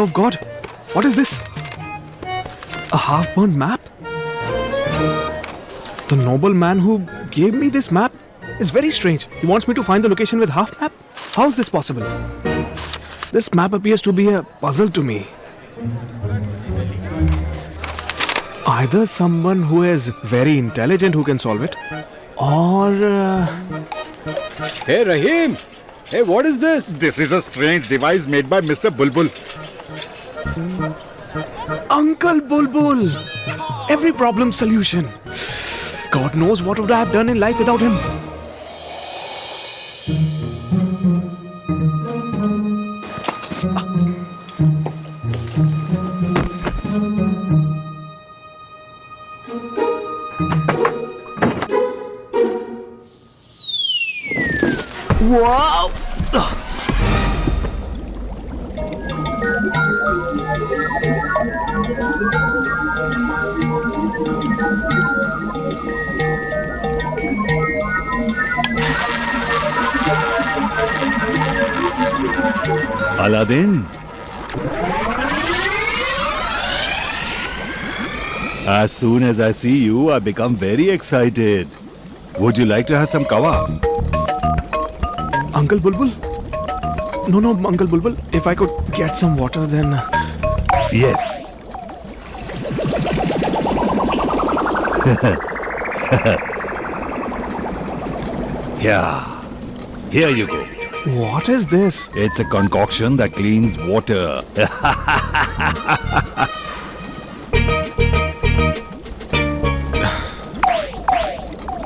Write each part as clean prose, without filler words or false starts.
Mother of God, what is this? A half-burnt map? The nobleman who gave me this map is very strange. He wants me to find the location with half map? How is this possible? This map appears to be a puzzle to me. Either someone who is very intelligent who can solve it, or... Hey Rahim! Hey, what is this? This is a strange device made by Mr. Bulbul. Uncle Bulbul! Every problem solution. God knows what would I have done in life without him. Wow! Aladdin? As soon as I see you, I become very excited. Would you like to have some kawa? Uncle Bulbul? No, Uncle Bulbul. If I could get some water, then... Yes. Yeah. Here you go. What is this? It's a concoction that cleans water.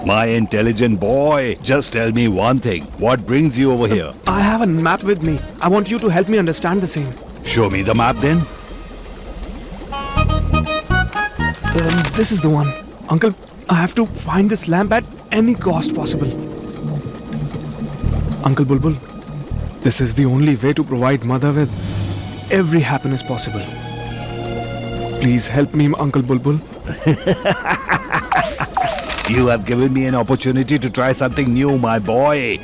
My intelligent boy, just tell me one thing. What brings you over here? I have a map with me. I want you to help me understand the same. Show me the map then. This is the one. Uncle, I have to find this lamp at any cost possible. Uncle Bulbul, this is the only way to provide mother with every happiness possible. Please help me, Uncle Bulbul. You have given me an opportunity to try something new, my boy.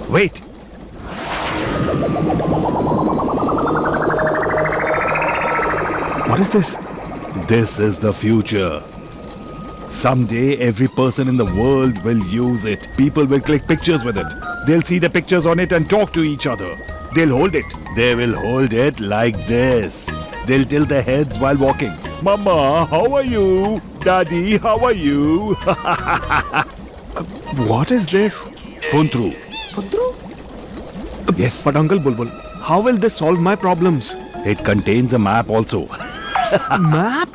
Wait. What is this? This is the future. Someday, every person in the world will use it. People will click pictures with it. They'll see the pictures on it and talk to each other. They'll hold it. They will hold it like this. They'll tilt their heads while walking. Mama, how are you? Daddy, how are you? What is this? Funtru. Funtru? Yes. But Uncle Bulbul, how will this solve my problems? It contains a map also. Map?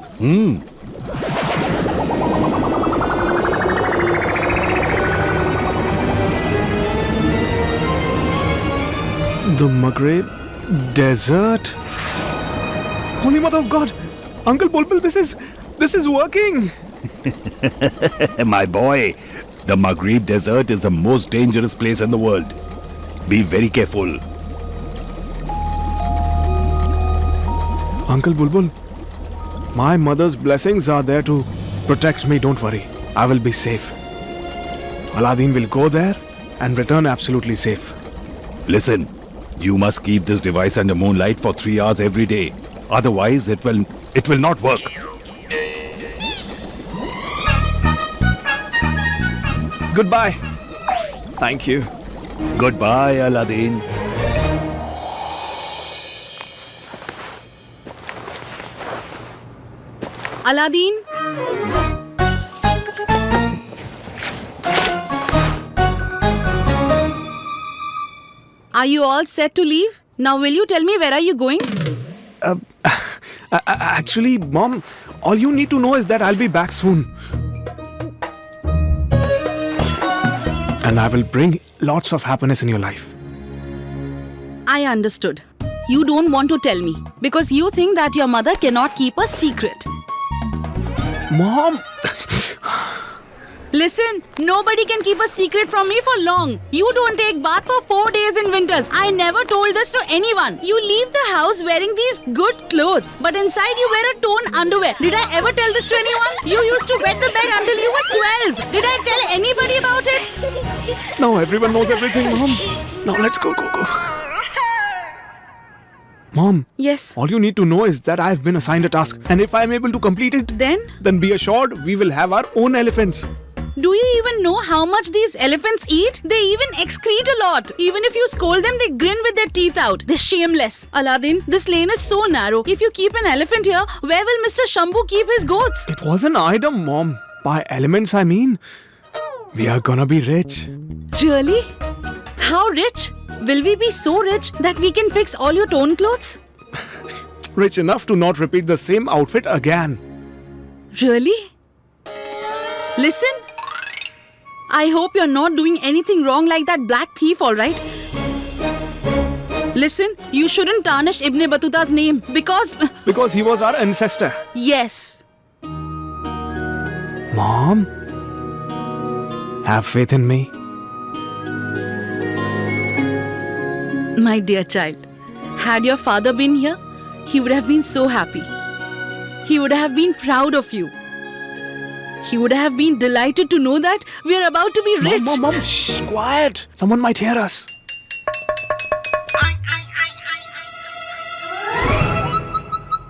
The Maghreb Desert? Holy Mother of God! Uncle Bulbul, this is working! My boy, the Maghreb Desert is the most dangerous place in the world. Be very careful. Uncle Bulbul, my mother's blessings are there to protect me, don't worry. I will be safe. Aladdin will go there and return absolutely safe. Listen, you must keep this device under moonlight for 3 hours every day. Otherwise, it will not work. Goodbye. Thank you. Goodbye, Aladdin. Aladdin? Are you all set to leave? Now will you tell me where are you going? Actually, Mom, all you need to know is that I'll be back soon. And I will bring lots of happiness in your life. I understood. You don't want to tell me because you think that your mother cannot keep a secret. Mom! Listen, nobody can keep a secret from me for long. You don't take bath for 4 days in winters. I never told this to anyone. You leave the house wearing these good clothes, but inside you wear a torn underwear. Did I ever tell this to anyone? You used to wet the bed until you were 12. Did I tell anybody about it? Now everyone knows everything, Mom. Now let's go. Mom, Yes. all you need to know is that I've been assigned a task, and if I'm able to complete it, Then? be assured we will have our own elephants. Do you even know how much these elephants eat? They even excrete a lot. Even if you scold them, they grin with their teeth out. They're shameless. Aladdin, this lane is so narrow. If you keep an elephant here, where will Mr. Shambhu keep his goats? It was an item, Mom. By elements, I mean, we are gonna be rich. Really? How rich? Will we be so rich that we can fix all your torn clothes? Rich enough to not repeat the same outfit again. Really? Listen. I hope you're not doing anything wrong like that black thief, alright? Listen, you shouldn't tarnish Ibn Battuta's name because. Because he was our ancestor. Yes. Mom, have faith in me. My dear child, had your father been here, he would have been so happy. He would have been proud of you. He would have been delighted to know that we are about to be rich. Mom, shh, quiet. Someone might hear us.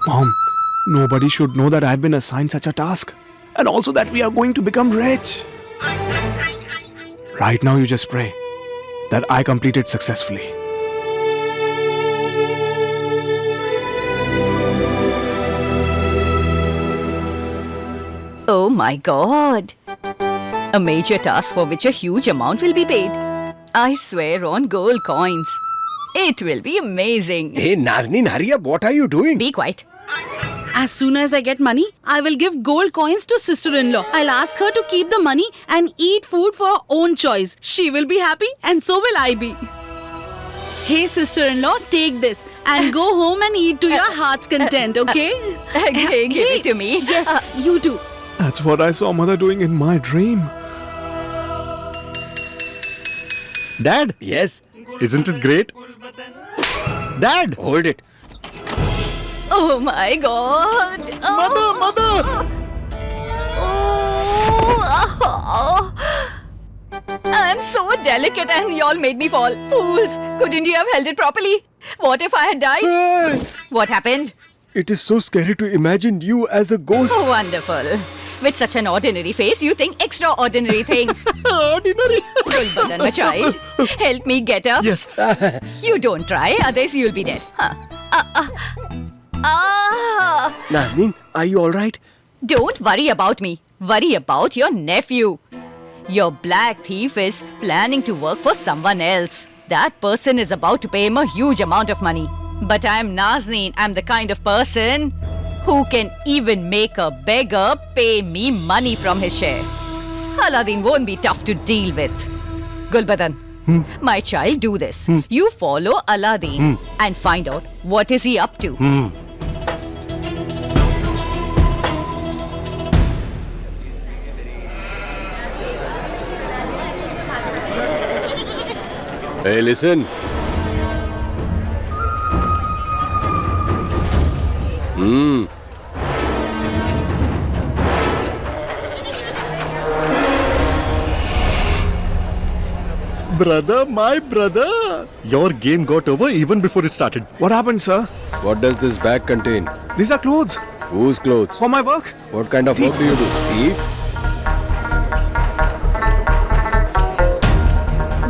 Mom, nobody should know that I've been assigned such a task. And also that we are going to become rich. Right now, you just pray that I complete it successfully. Oh my god! A major task for which a huge amount will be paid. I swear on gold coins. It will be amazing. Hey, Nazneen, hurry up. What are you doing? Be quiet. As soon as I get money, I will give gold coins to sister-in-law. I'll ask her to keep the money and eat food for her own choice. She will be happy and so will I be. Hey, sister-in-law, take this and go home and eat to your heart's content, okay? Okay, give it to me. Yes, you too. That's what I saw Mother doing in my dream. Dad, Yes. isn't it great? Dad! Hold it. Oh my god! Mother! Oh. I'm so delicate and y'all made me fall. Fools! Couldn't you have held it properly? What if I had died? What happened? It is so scary to imagine you as a ghost. Oh, wonderful. With such an ordinary face, you think extraordinary things. Ordinary. Gulbadan, my child, help me get up. Yes. You don't try, otherwise you'll be dead. Nazneen, are you alright? Don't worry about me. Worry about your nephew. Your black thief is planning to work for someone else. That person is about to pay him a huge amount of money. But I'm Nazneen. I'm the kind of person who can even make a beggar pay me money from his share. Aladdin won't be tough to deal with. Gulbadan, my child, do this. You follow Aladdin and find out what is he up to. Hey, listen. Brother, my brother. Your game got over even before it started. What happened, sir? What does this bag contain? These are clothes Whose clothes? for my work. What kind of work do you do? Thief?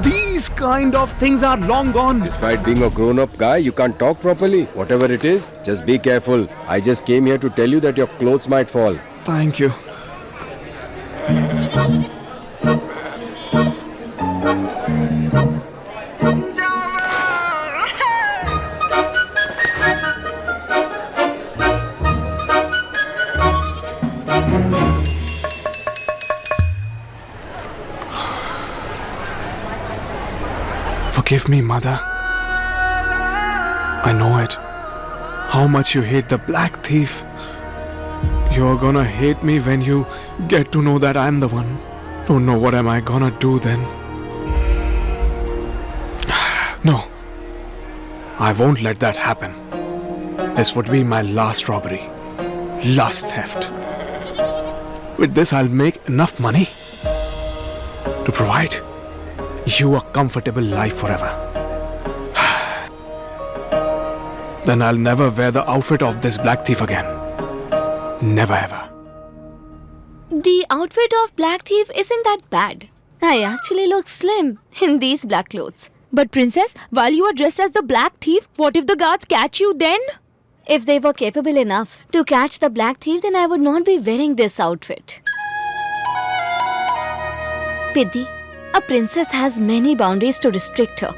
These kind of things are long gone. Despite being a grown-up guy, you can't talk properly. Whatever it is, just be careful. I just came here to tell you that your clothes might fall. Thank you. Forgive me, Mother. I know it. How much you hate the black thief. You're gonna hate me when you get to know that I'm the one. Don't know what am I gonna do then. No. I won't let that happen. This would be my last robbery. Last theft. With this, I'll make enough money to provide you a comfortable life forever. then I'll never wear the outfit of this black thief again. Never ever. The outfit of Black Thief isn't that bad. I actually look slim in these black clothes. But princess, while you are dressed as the black thief, what if the guards catch you then? If they were capable enough to catch the Black Thief, then I would not be wearing this outfit. Piddi, a princess has many boundaries to restrict her.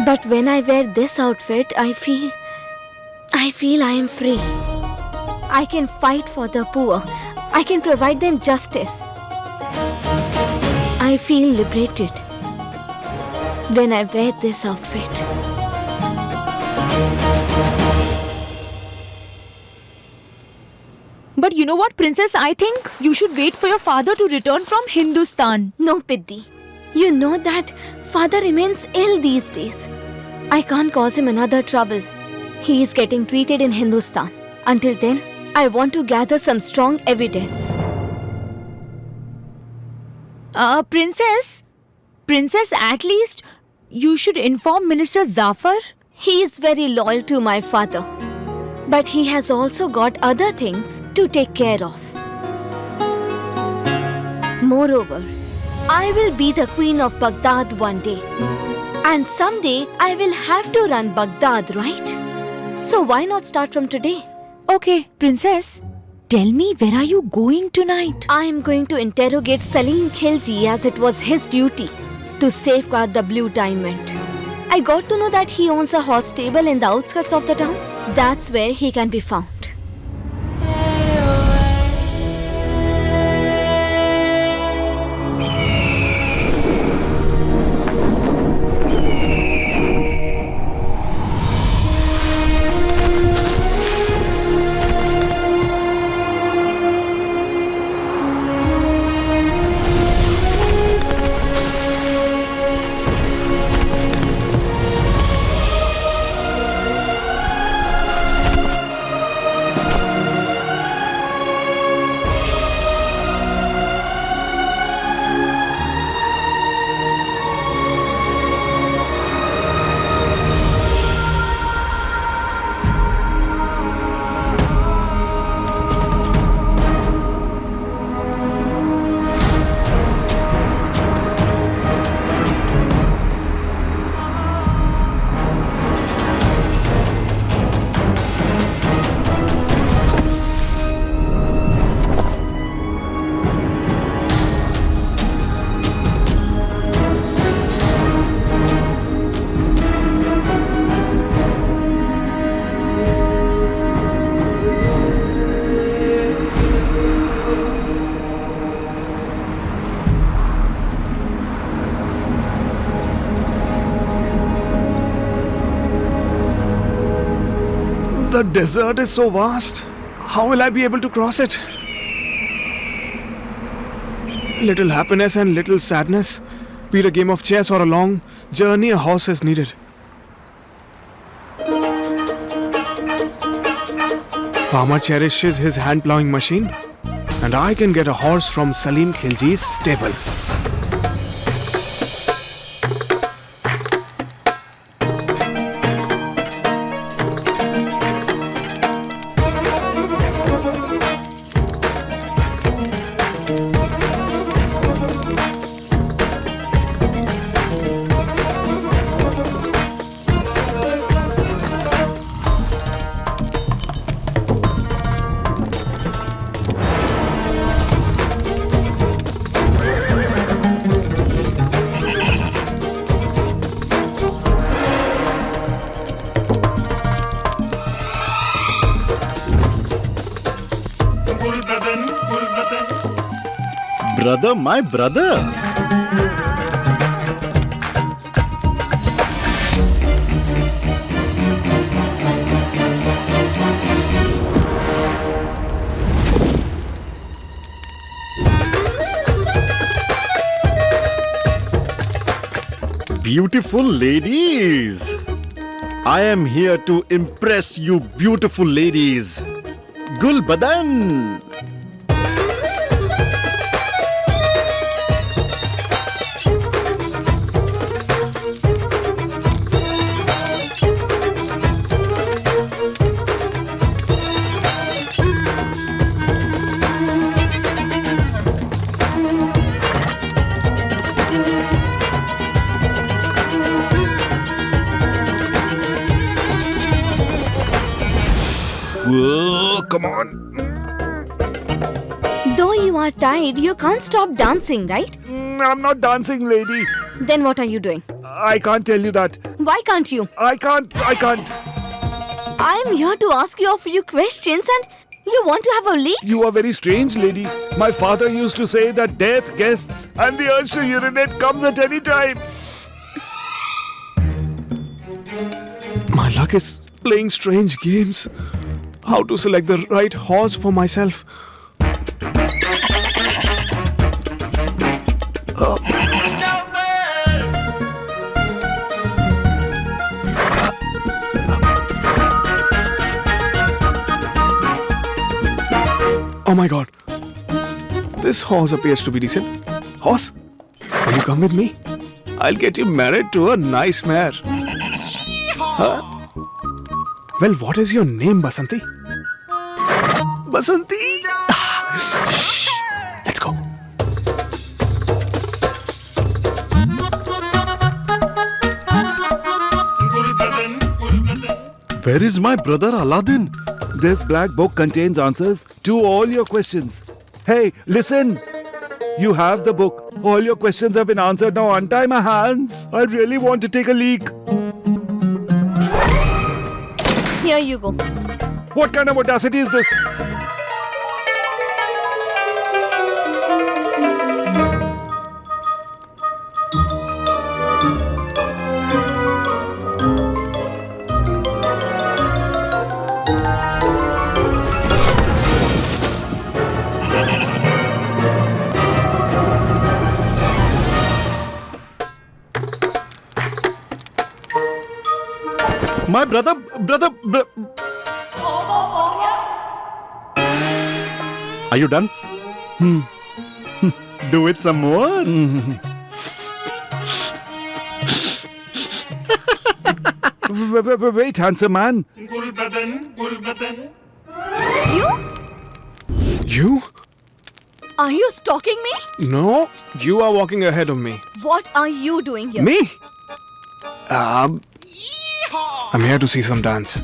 But when I wear this outfit, I feel I am free. I can fight for the poor. I can provide them justice. I feel liberated when I wear this outfit. But you know what, princess? I think you should wait for your father to return from Hindustan. No, Piddi. You know that father remains ill these days. I can't cause him another trouble. He is getting treated in Hindustan. Until then, I want to gather some strong evidence. Princess, at least you should inform Minister Zafar. He is very loyal to my father. But he has also got other things to take care of. Moreover, I will be the queen of Baghdad one day. And someday I will have to run Baghdad, right? So why not start from today? Okay, princess, tell me, where are you going tonight? I am going to interrogate Salim Khilji as it was his duty to safeguard the blue diamond. I got to know that he owns a horse stable in the outskirts of the town. That's where he can be found. The desert is so vast. How will I be able to cross it? Little happiness and little sadness. Be it a game of chess or a long journey, a horse is needed. Farmer cherishes his hand plowing machine, and I can get a horse from Salim Khilji's stable. Brother, my brother. Beautiful ladies. I am here to impress you, beautiful ladies. Gul Badan. Whoa, come on. Though you are tired, you can't stop dancing, right? I'm not dancing, lady. Then what are you doing? I can't tell you that. Why can't you? I can't. I'm here to ask you a few questions and you want to have a leak? You are very strange, lady. My father used to say that death guests and the urge to urinate comes at any time. My luck is playing strange games. How to select the right horse for myself? Oh my god. This horse appears to be decent. Horse, will you come with me? I'll get you married to a nice mare. Huh? Well, what is your name, Basanti? Basanti? Shh. Let's go. Where is my brother Aladdin? This black book contains answers to all your questions. Hey, listen. You have the book. All your questions have been answered. Now untie my hands. I really want to take a leak. Here you go. What kind of audacity is this? My brother. Are you done? Do it some more. Wait, handsome man. You? Are you stalking me? No, you are walking ahead of me. What are you doing here? Me? I'm here to see some dance.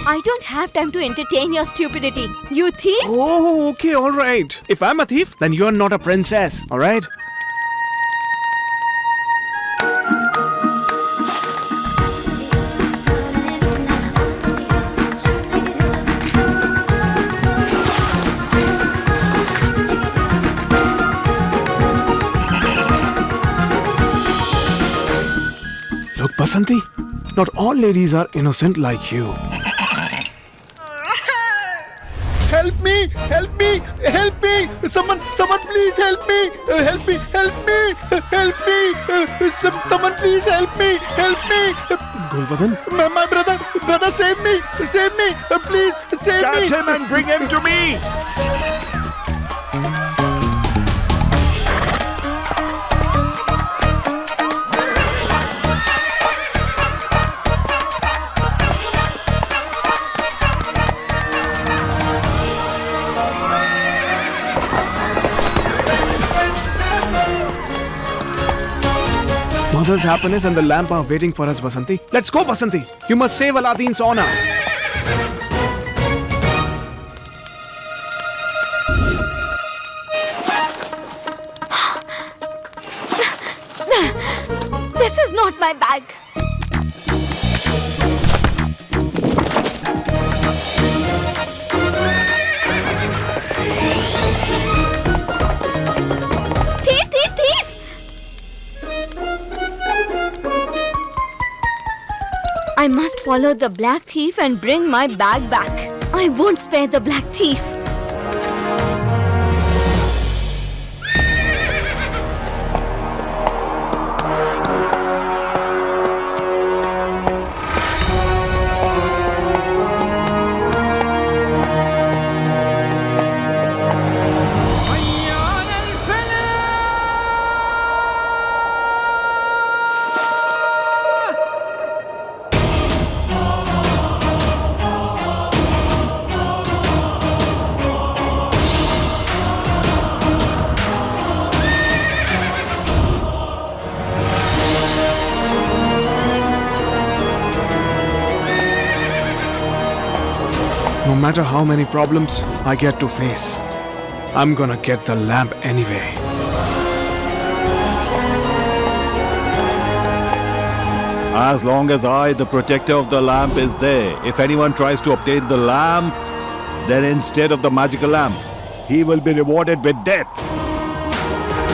I don't have time to entertain your stupidity. You thief! Oh, okay, alright. If I'm a thief, then you're not a princess, alright? Look, Basanti, not all ladies are innocent like you. Help me! Help me! Help me! Someone please help me! Help me! Help me! Help me! Someone please help me! Help me! Gulbadan? My brother, save me! Save me! Please, save me! Catch him and bring him to me. Mother's happiness and the lamp are waiting for us, Basanti. Let's go, Basanti. You must save Aladdin's honor. This is not my bag. Thief, thief, thief! I must follow the black thief and bring my bag back. I won't spare the black thief. No matter how many problems I get to face, I'm gonna get the lamp anyway. As long as I, the protector of the lamp, is there, if anyone tries to obtain the lamp, then instead of the magical lamp, he will be rewarded with death.